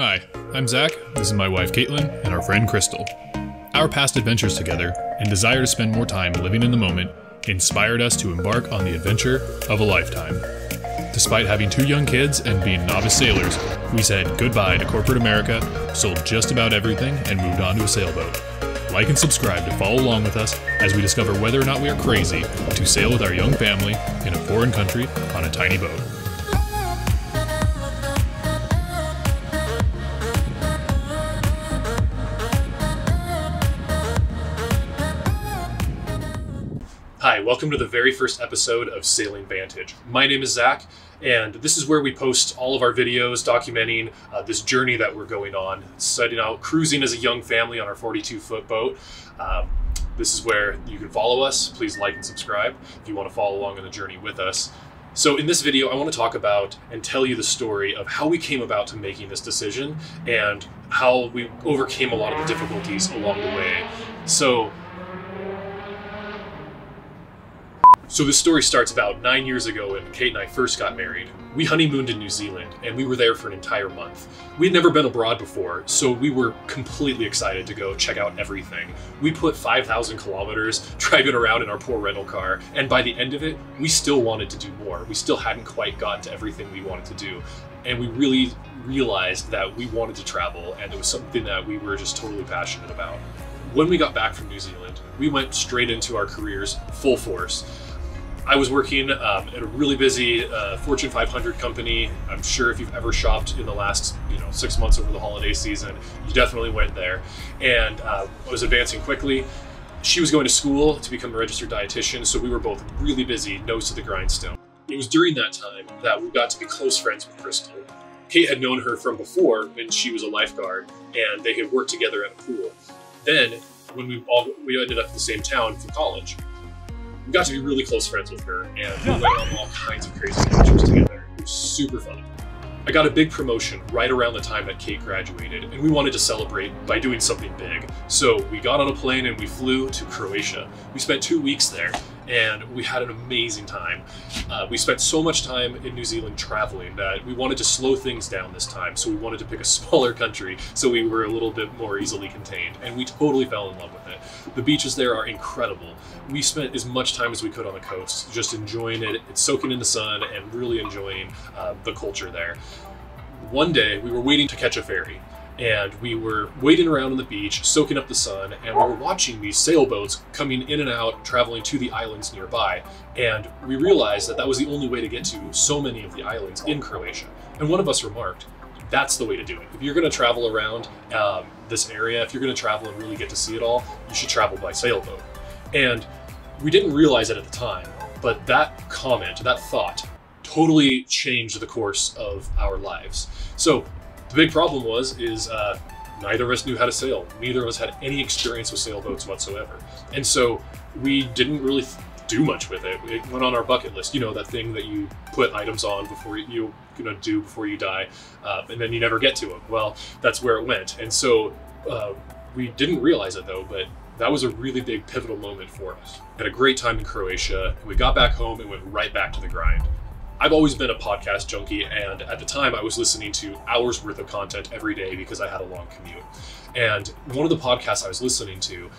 Hi, I'm Zach, this is my wife Caitlin, and our friend Crystal. Our past adventures together and desire to spend more time living in the moment inspired us to embark on the adventure of a lifetime. Despite having 2 young kids and being novice sailors, we said goodbye to corporate America, sold just about everything, and moved on to a sailboat. Like and subscribe to follow along with us as we discover whether or not we are crazy to sail with our young family in a foreign country on a tiny boat. Hi, welcome to the very first episode of Sailing Vantage. My name is Zach, and this is where we post all of our videos documenting this journey that we're going on, setting out cruising as a young family on our 42-foot boat. This is where you can follow us. Please like and subscribe if you want to follow along on the journey with us. So in this video, I want to talk about and tell you the story of how we came about to making this decision and how we overcame a lot of the difficulties along the way. So this story starts about 9 years ago when Kate and I first got married. We honeymooned in New Zealand and we were there for an entire month. We had never been abroad before, so we were completely excited to go check out everything. We put 5,000 kilometers driving around in our poor rental car, and by the end of it, we still wanted to do more. We still hadn't quite gotten to everything we wanted to do. And we really realized that we wanted to travel, and it was something that we were just totally passionate about. When we got back from New Zealand, we went straight into our careers full force. I was working at a really busy Fortune 500 company. I'm sure if you've ever shopped in the last 6 months over the holiday season, you definitely went there. And I was advancing quickly. She was going to school to become a registered dietitian, so we were both really busy, nose to the grindstone. It was during that time that we got to be close friends with Crystal. Kate had known her from before when she was a lifeguard, and they had worked together at a pool. Then, when we ended up in the same town for college, we got to be really close friends with her, and we went on all kinds of crazy adventures together. It was super fun. I got a big promotion right around the time that Kate graduated, and we wanted to celebrate by doing something big. So we got on a plane and we flew to Croatia. We spent 2 weeks there, and we had an amazing time. We spent so much time in New Zealand traveling that we wanted to slow things down this time, so we wanted to pick a smaller country so we were a little bit more easily contained, and we totally fell in love with it. The beaches there are incredible. We spent as much time as we could on the coast, just enjoying it, soaking in the sun, and really enjoying the culture there. One day, we were waiting to catch a ferry, and we were waiting around on the beach, soaking up the sun, and we were watching these sailboats coming in and out, traveling to the islands nearby. And we realized that that was the only way to get to so many of the islands in Croatia. And one of us remarked, that's the way to do it. If you're going to travel around this area, if you're going to travel and really get to see it all, you should travel by sailboat. And we didn't realize it at the time, but that comment, that thought, totally changed the course of our lives. So the big problem is neither of us knew how to sail. Neither of us had any experience with sailboats whatsoever. And so we didn't really do much with it. It went on our bucket list, that thing that you put items on before you do before you die, and then you never get to them. Well, that's where it went. And so we didn't realize it though, but that was a really big pivotal moment for us. Had a great time in Croatia, and we got back home and went right back to the grind. I've always been a podcast junkie, and at the time I was listening to hours worth of content every day because I had a long commute. And one of the podcasts I was listening to,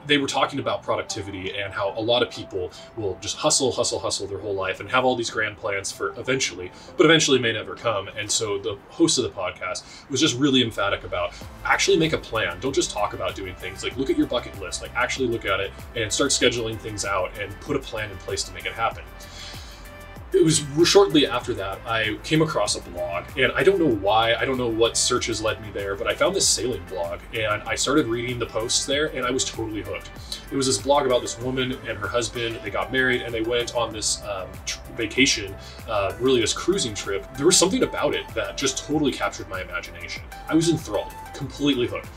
they were talking about productivity and how a lot of people will just hustle their whole life and have all these grand plans for eventually, but eventually may never come. And so the host of the podcast was just really emphatic about actually make a plan. Don't just talk about doing things. Like, look at your bucket list, like actually look at it and start scheduling things out and put a plan in place to make it happen. It was shortly after that I came across a blog, and I don't know why, I don't know what searches led me there, but I found this sailing blog, and I started reading the posts there, and I was totally hooked. It was this blog about this woman and her husband. They got married and they went on this vacation, really this cruising trip. There was something about it that just totally captured my imagination. I was enthralled, completely hooked.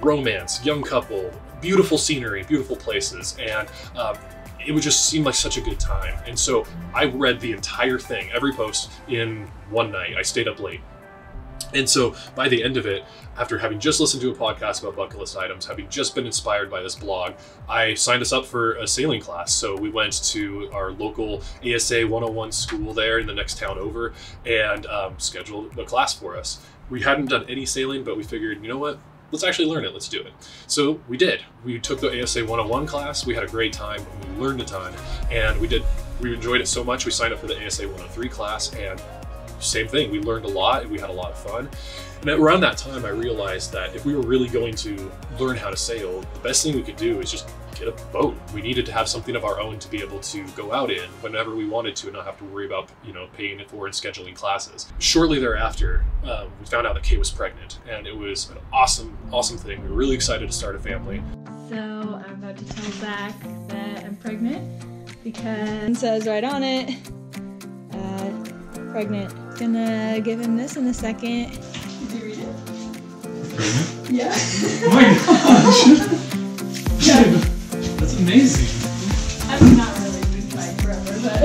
Romance, young couple, beautiful scenery, beautiful places, and it would just seem like such a good time. And so I read the entire thing, every post, in one night. I stayed up late. And so by the end of it, after having just listened to a podcast about bucket list items, having just been inspired by this blog, I signed us up for a sailing class. So we went to our local ASA 101 school there in the next town over and scheduled a class for us. We hadn't done any sailing, but we figured, you know what? Let's actually learn it. Let's do it. So we did. We took the ASA 101 class. We had a great time. We learned a ton, and we enjoyed it so much. We signed up for the ASA 103 class, and same thing. We learned a lot, and we had a lot of fun. And around that time, I realized that if we were really going to learn how to sail, the best thing we could do is just get a boat. We needed to have something of our own to be able to go out in whenever we wanted to and not have to worry about, paying for and scheduling classes. Shortly thereafter, we found out that Kate was pregnant, and it was an awesome, awesome thing. We were really excited to start a family. So I'm about to tell Zach that I'm pregnant because it says right on it, pregnant. Gonna give him this in a second. Did you read it? Pregnant? Yeah. Oh my gosh! Yeah. That's amazing. I'm not really been trying forever, but.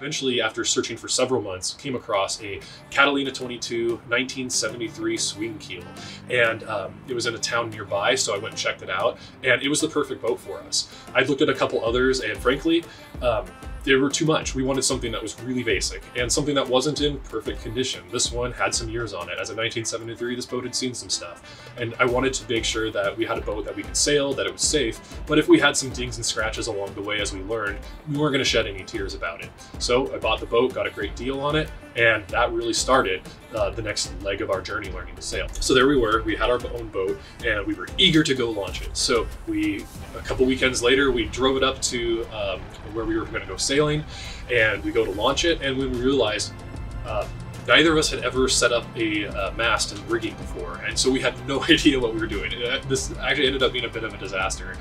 Eventually, after searching for several months, came across a Catalina 22 1973 swing keel, and it was in a town nearby, so I went and checked it out, and it was the perfect boat for us. I looked at a couple others, and frankly, they were too much. We wanted something that was really basic and something that wasn't in perfect condition. This one had some years on it. As a 1973, this boat had seen some stuff, and I wanted to make sure that we had a boat that we could sail, that it was safe, but if we had some dings and scratches along the way as we learned, we weren't going to shed any tears about it. So I bought the boat, got a great deal on it, and that really started the next leg of our journey learning to sail. So there we were, we had our own boat, and we were eager to go launch it. So a couple weekends later, we drove it up to where we were going to go sailing, and we go to launch it, and when we realized neither of us had ever set up a mast and rigging before, and so we had no idea what we were doing. This actually ended up being a bit of a disaster.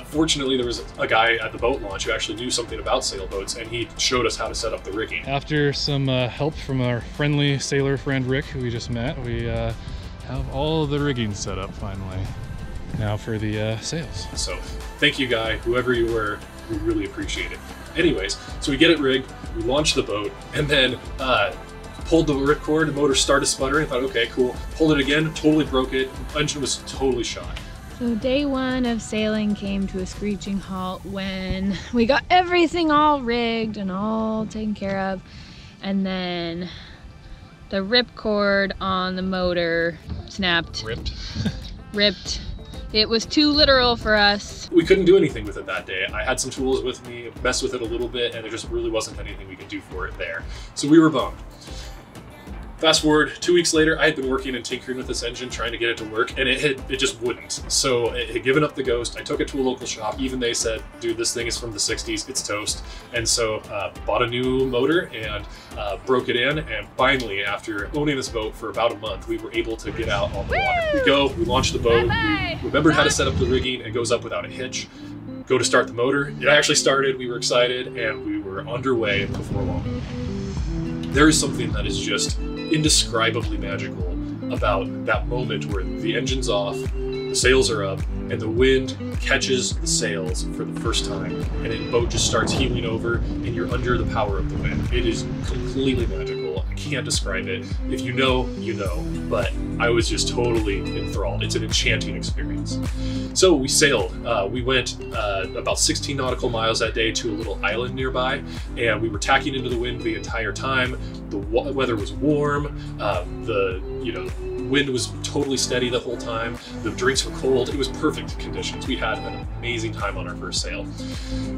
Fortunately, there was a guy at the boat launch who actually knew something about sailboats, and he showed us how to set up the rigging. After some help from our friendly sailor friend Rick, who we just met, we have all of the rigging set up finally. Now for the sails. So thank you, guy, whoever you were, we really appreciate it. Anyways, so we get it rigged, we launch the boat, and then pulled the ripcord, the motor started sputtering. I thought, okay, cool. Pulled it again, totally broke it. Engine was totally shot. So day one of sailing came to a screeching halt when we got everything all rigged and all taken care of, and then the ripcord on the motor snapped. Ripped. It was too literal for us. We couldn't do anything with it that day. I had some tools with me, messed with it a little bit, and there just really wasn't anything we could do for it there. So we were bummed. Fast forward 2 weeks later, I had been working and tinkering with this engine, trying to get it to work, and it just wouldn't. So it had given up the ghost. I took it to a local shop. Even they said, dude, this thing is from the 60s, it's toast. And so bought a new motor and broke it in. And finally, after owning this boat for about a month, we were able to get out on the water. We launched the boat. We remembered how to set up the rigging. It goes up without a hitch. Go to start the motor. It actually started. We were excited, and we were underway before long. There is something that is just indescribably magical about that moment where the engine's off, the sails are up, and the wind catches the sails for the first time, and the boat just starts heeling over, and you're under the power of the wind. It is completely magical. I can't describe it. If you know, you know, but I was just totally enthralled. It's an enchanting experience. So we sailed. We went about 16 nautical miles that day to a little island nearby, and we were tacking into the wind the entire time. The weather was warm. The wind was totally steady the whole time. The drinks were cold. It was perfect conditions. We had an amazing time on our first sail.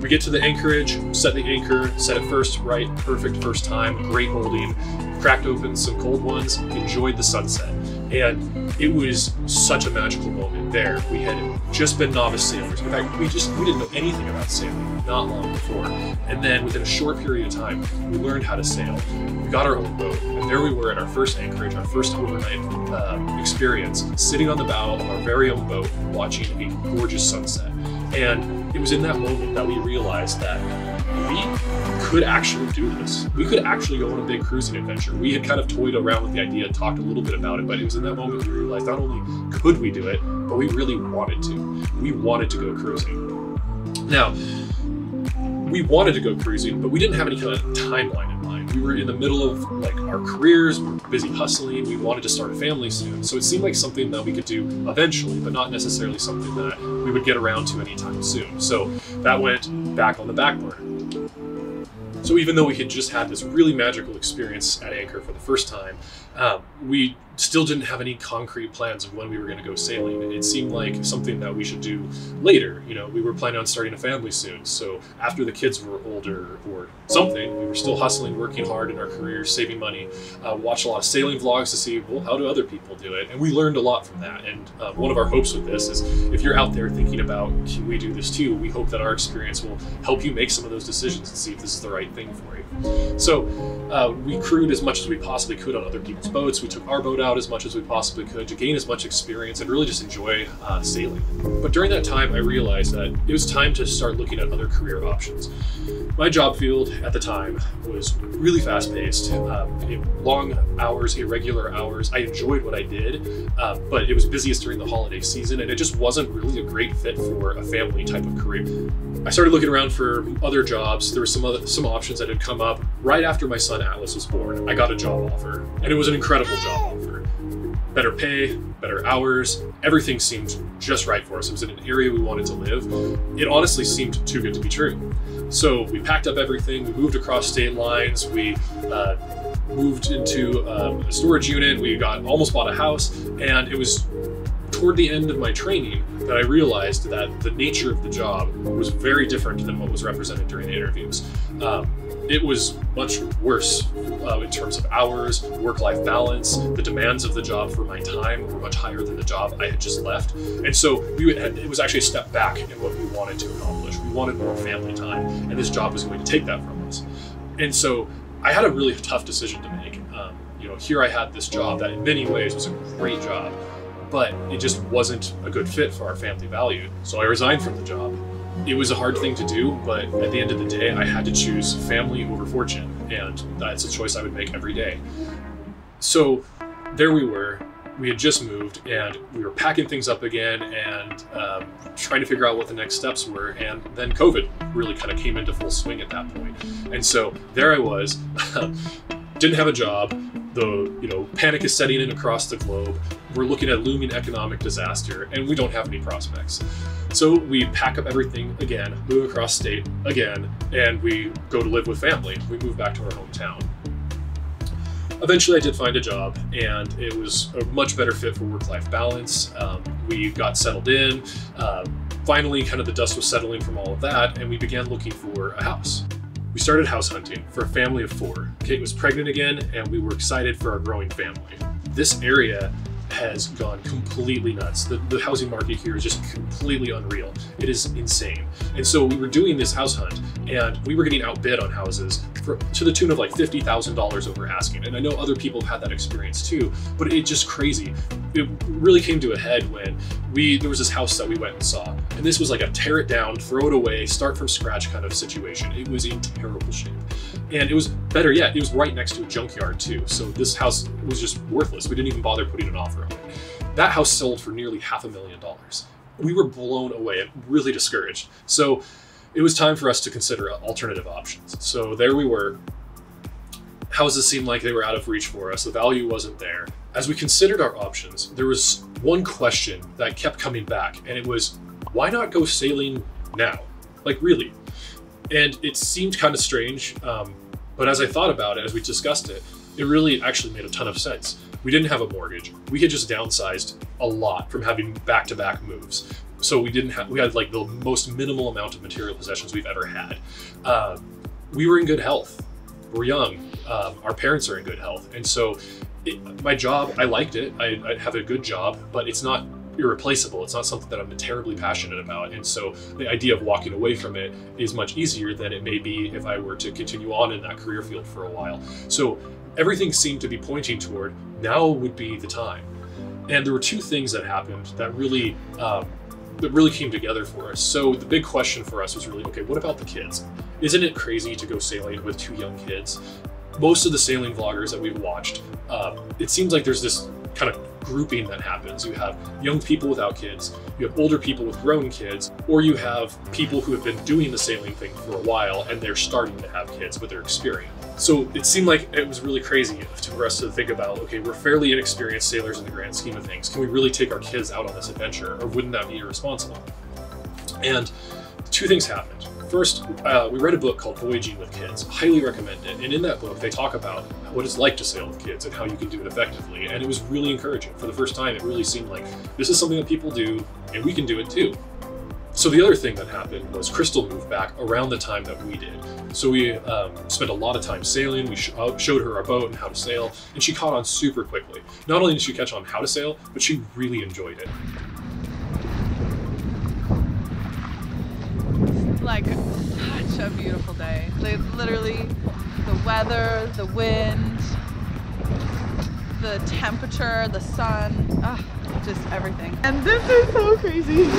We get to the anchorage, set the anchor, set it first right, perfect first time, great holding, cracked open some cold ones, enjoyed the sunset. And it was such a magical moment there. We had just been novice sailors. In fact, we didn't know anything about sailing, not long before. And then within a short period of time, we learned how to sail. We got our own boat, and there we were at our first anchorage, our first overnight experience, sitting on the bow of our very own boat, watching a gorgeous sunset. And it was in that moment that we realized that we could actually do this. We could actually go on a big cruising adventure. We had kind of toyed around with the idea, talked a little bit about it, but it was in that moment we realized not only could we do it, but we really wanted to. We wanted to go cruising. Now, we wanted to go cruising, but we didn't have any kind of timeline in mind. We were in the middle of like our careers, we were busy hustling, we wanted to start a family soon. So it seemed like something that we could do eventually, but not necessarily something that we would get around to anytime soon. So that went back on the back burner. So even though we had just had this really magical experience at Anchor for the first time, we still didn't have any concrete plans of when we were going to go sailing. It seemed like something that we should do later. You know, we were planning on starting a family soon. So after the kids were older or something, we were still hustling, working hard in our careers, saving money, watched a lot of sailing vlogs to see, well, how do other people do it? And we learned a lot from that. And one of our hopes with this is if you're out there thinking about, can we do this too? We hope that our experience will help you make some of those decisions and see if this is the right thing for you. So we crewed as much as we possibly could on other people's boats. We took our boat out as much as we possibly could to gain as much experience and really just enjoy sailing. But during that time, I realized that it was time to start looking at other career options. My job field at the time was really fast-paced, long hours, irregular hours. I enjoyed what I did, but it was busiest during the holiday season, and it just wasn't really a great fit for a family type of career. I started looking around for other jobs. There were some options that had come up. Right after my son Atlas was born, I got a job offer, and it was an incredible job offer. Better pay, better hours, everything seemed just right for us. It was in an area we wanted to live. It honestly seemed too good to be true. So we packed up everything, we moved across state lines, we moved into a storage unit, we almost bought a house, and it was toward the end of my training that I realized that the nature of the job was very different than what was represented during the interviews. It was much worse in terms of hours, work-life balance. The demands of the job for my time were much higher than the job I had just left. And so it was actually a step back in what we wanted to accomplish. We wanted more family time, and this job was going to take that from us. And so I had a really tough decision to make. Here I had this job that in many ways was a great job, but it just wasn't a good fit for our family value. So I resigned from the job. It was a hard thing to do, but at the end of the day, I had to choose family over fortune, and that's a choice I would make every day. So there we were. We had just moved, and we were packing things up again and trying to figure out what the next steps were. And then COVID really kind of came into full swing at that point. And so there I was, didn't have a job. The panic is setting in across the globe. We're looking at looming economic disaster, and we don't have any prospects. So we pack up everything again, move across state again, and we go to live with family. We move back to our hometown. Eventually I did find a job, and it was a much better fit for work-life balance. We got settled in. Finally, kind of the dust was settling from all of that, and we began looking for a house. We started house hunting for a family of 4. Kate was pregnant again, and we were excited for our growing family. This area has gone completely nuts. The housing market here is just completely unreal. It is insane. And so we were doing this house hunt, and we were getting outbid on houses to the tune of like $50,000 over asking. And I know other people have had that experience too, but it's just crazy. It really came to a head when there was this house that we went and saw, and this was like a tear it down, throw it away, start from scratch kind of situation. It was in terrible shape. And it was better yet, it was right next to a junkyard too. So this house was just worthless. We didn't even bother putting an offer on it. That house sold for nearly $500,000. We were blown away and really discouraged. So it was time for us to consider alternative options. So there we were. Houses seemed like they were out of reach for us. The value wasn't there. As we considered our options, there was one question that kept coming back, and it was, why not go sailing now? Like, really? And it seemed kind of strange, but as I thought about it, as we discussed it, it really actually made a ton of sense. We didn't have a mortgage. We had just downsized a lot from having back-to-back moves. So we had like the most minimal amount of material possessions we've ever had. We were in good health. We're young. Our parents are in good health. And so my job, I liked it. I have a good job, but it's not irreplaceable. It's not something that I'm terribly passionate about. And so the idea of walking away from it is much easier than it may be if I were to continue on in that career field for a while. So everything seemed to be pointing toward now would be the time. And there were 2 things that happened that really came together for us. So the big question for us was really, okay, what about the kids? Isn't it crazy to go sailing with 2 young kids? Most of the sailing vloggers that we've watched, it seems like there's this kind of grouping that happens. You have young people without kids, you have older people with grown kids, or you have people who have been doing the sailing thing for a while and they're starting to have kids, but they're experienced. So it seemed like it was really crazy for us to think about, okay, we're fairly inexperienced sailors in the grand scheme of things. Can we really take our kids out on this adventure, or wouldn't that be irresponsible? And two things happened. First, we read a book called Voyaging with Kids. Highly recommend it. And in that book, they talk about what it's like to sail with kids and how you can do it effectively. And it was really encouraging. For the first time, it really seemed like this is something that people do, and we can do it too. So the other thing that happened was Crystal moved back around the time that we did. So we spent a lot of time sailing. We showed her our boat and how to sail, and she caught on super quickly. Not only did she catch on how to sail, but she really enjoyed it. Like such a beautiful day. Like literally the weather, the wind, the temperature, the sun, just everything. And this is so crazy.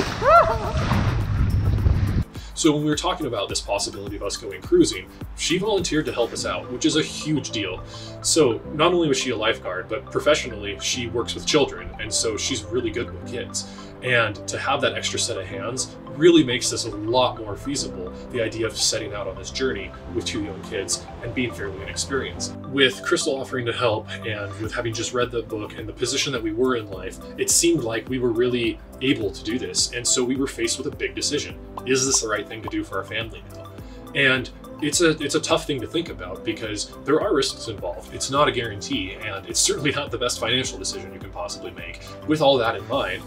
So when we were talking about this possibility of us going cruising, she volunteered to help us out, which is a huge deal. So not only was she a lifeguard, but professionally she works with children, and so she's really good with kids. And to have that extra set of hands really makes this a lot more feasible, the idea of setting out on this journey with two young kids and being fairly inexperienced. With Crystal offering to help, and with having just read the book and the position that we were in life, it seemed like we were really able to do this. And so we were faced with a big decision. Is this the right thing to do for our family now? And it's a tough thing to think about because there are risks involved. It's not a guarantee, and it's certainly not the best financial decision you can possibly make. With all that in mind,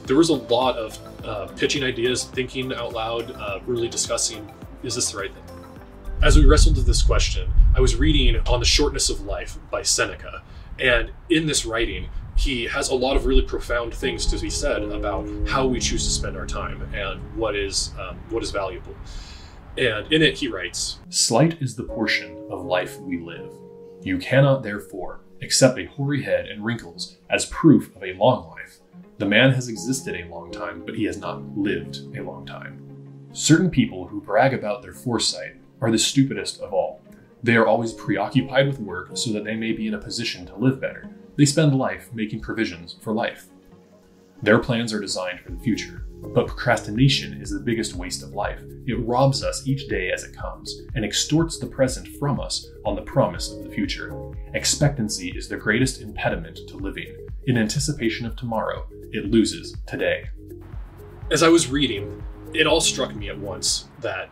there was a lot of pitching ideas, thinking out loud, really discussing, is this the right thing? As we wrestled with this question, I was reading On the Shortness of Life by Seneca. And in this writing, he has a lot of really profound things to be said about how we choose to spend our time and what is valuable. And in it, he writes, "Slight is the portion of life we live. You cannot, therefore, accept a hoary head and wrinkles as proof of a long life. The man has existed a long time, but he has not lived a long time. Certain people who brag about their foresight are the stupidest of all. They are always preoccupied with work so that they may be in a position to live better. They spend life making provisions for life. Their plans are designed for the future, but procrastination is the biggest waste of life. It robs us each day as it comes and extorts the present from us on the promise of the future. Expectancy is the greatest impediment to living. In anticipation of tomorrow, it loses today." As I was reading, it all struck me at once that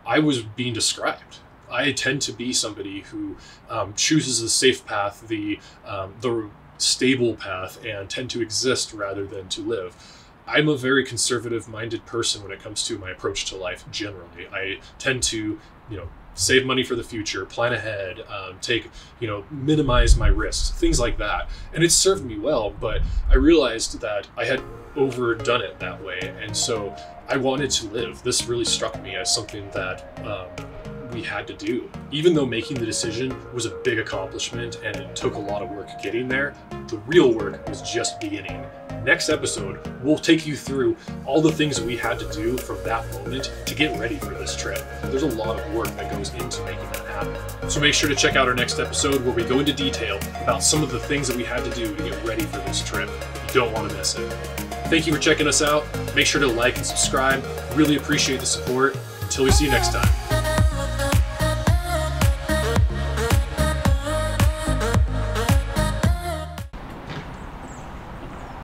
I was being described. I tend to be somebody who chooses the safe path, the stable path, and tend to exist rather than to live. I'm a very conservative-minded person when it comes to my approach to life generally. I tend to, save money for the future, plan ahead, minimize my risks, things like that. And it's served me well, but I realized that I had overdone it that way. And so I wanted to live. This really struck me as something that we had to do. Even though making the decision was a big accomplishment and it took a lot of work getting there, the real work was just beginning. Next episode, we'll take you through all the things we had to do from that moment to get ready for this trip. There's a lot of work that goes into making that happen. So make sure to check out our next episode where we go into detail about some of the things that we had to do to get ready for this trip. You don't want to miss it. Thank you for checking us out. Make sure to like and subscribe. Really appreciate the support. Until we see you next time.